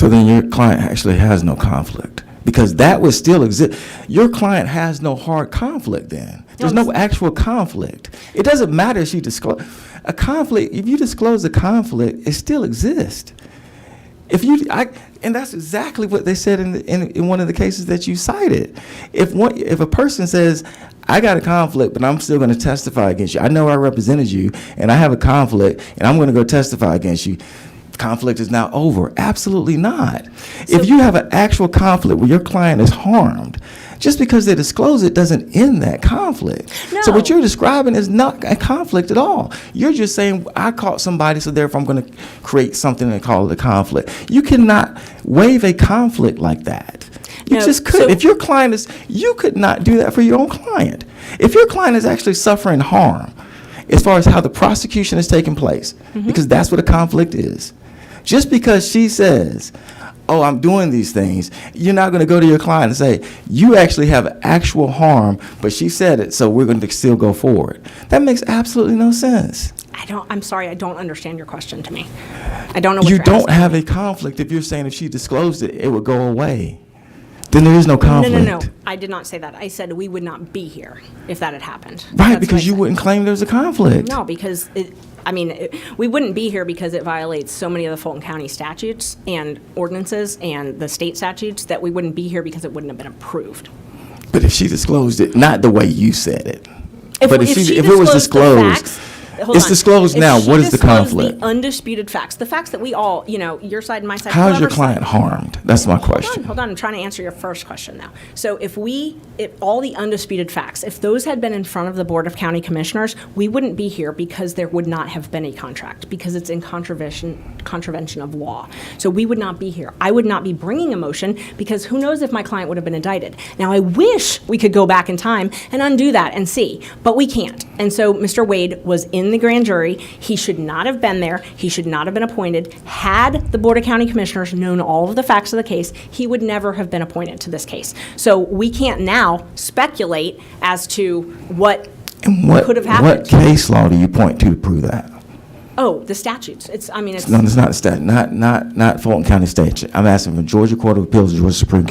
So then your client actually has no conflict, because that would still exist. Your client has no hard conflict then. There's no actual conflict. It doesn't matter if you disclose a conflict. If you disclose a conflict, it still exists. And that's exactly what they said in one of the cases that you cited. If a person says, I got a conflict, but I'm still going to testify against you. I know I represented you, and I have a conflict, and I'm going to go testify against you. Conflict is now over. Absolutely not. If you have an actual conflict where your client is harmed, just because they disclose it doesn't end that conflict. No. So what you're describing is not a conflict at all. You're just saying, I caught somebody, so therefore I'm going to create something and call it a conflict. You cannot waive a conflict like that. You just couldn't. If your client is, you could not do that for your own client. If your client is actually suffering harm, as far as how the prosecution is taking place, because that's what a conflict is. Just because she says, oh, I'm doing these things, you're not going to go to your client and say, you actually have actual harm, but she said it, so we're going to still go forward. That makes absolutely no sense. I'm sorry, I don't understand your question to me. I don't know what You you're don't asking. have a conflict if you're saying if she disclosed it, it would go away. Then there is no conflict. No. I did not say that. I said we would not be here if that had happened. Right, That's because what I you said. wouldn't claim there's a conflict. No, because we wouldn't be here because it violates so many of the Fulton County statutes and ordinances and the state statutes that we wouldn't be here because it wouldn't have been approved. But if she disclosed it, not the way you said it. If If it was disclosed, it's disclosed now. What is the conflict? The undisputed facts, the facts that we all, your side and my side. How is your client harmed? That's my question. Hold on, I'm trying to answer your first question now. So if all the undisputed facts, if those had been in front of the Board of County Commissioners, we wouldn't be here because there would not have been a contract, because it's in contravention of law. So we would not be here. I would not be bringing a motion because who knows if my client would have been indicted. Now, I wish we could go back in time and undo that and see, but we can't. And so Mr. Wade was in the grand jury. He should not have been there. He should not have been appointed. Had the Board of County Commissioners known all of the facts of the case, he would never have been appointed to this case. So we can't now speculate as to what could have happened. What case law do you point to prove that? Oh, the statutes. No, it's not the statute. Not Fulton County statute. I'm asking for Georgia Court of Appeals, Georgia Supreme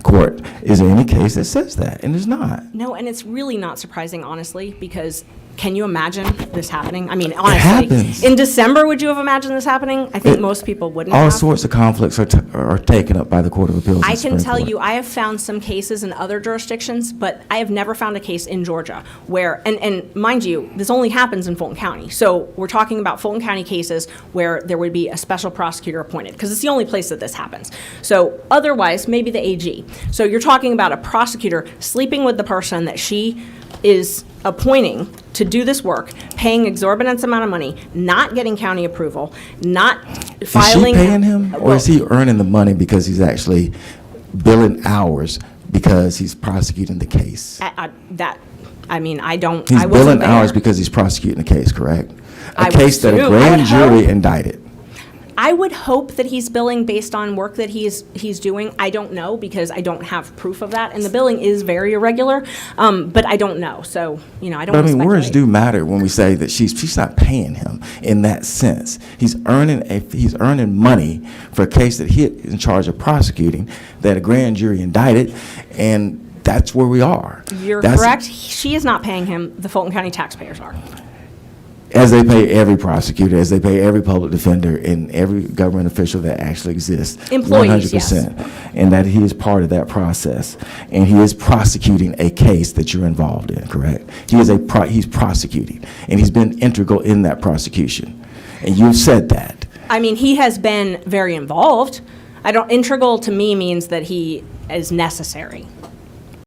Court. Is there any case that says that? And there's not. No, and it's really not surprising, honestly, because can you imagine this happening? I mean, honestly, it happens. In December, would you have imagined this happening? I think most people wouldn't All have. sorts of conflicts are taken up by the Court of Appeals. I can tell you, I have found some cases in other jurisdictions, but I have never found a case in Georgia where, and mind you, this only happens in Fulton County. So we're talking about Fulton County cases where there would be a special prosecutor appointed, because it's the only place that this happens. So otherwise, maybe the AG. So you're talking about a prosecutor sleeping with the person that she is appointing to do this work, paying exorbitant amount of money, not getting county approval, not filing. Is she paying him, or is he earning the money because he's actually billing hours because he's prosecuting the case? I don't. He's I wasn't billing there. hours because he's prosecuting the case, correct? I A case that a would grand hope. jury indicted. I would hope that he's billing based on work that he's doing. I don't know, because I don't have proof of that, and the billing is very irregular. But I don't know, so I don't. But I mean, words speculate. do matter when we say that she's not paying him in that sense. He's earning money for a case that he's in charge of prosecuting, that a grand jury indicted, and that's where we are. You're correct. She is not paying him. The Fulton County taxpayers are. As they pay every prosecutor, as they pay every public defender, and every government official that actually exists. Employees, 100%. And that he is part of that process. And he is prosecuting a case that you're involved in, correct? He's prosecuting, and he's been integral in that prosecution. And you've said that. I mean, he has been very involved. Integral to me means that he is necessary.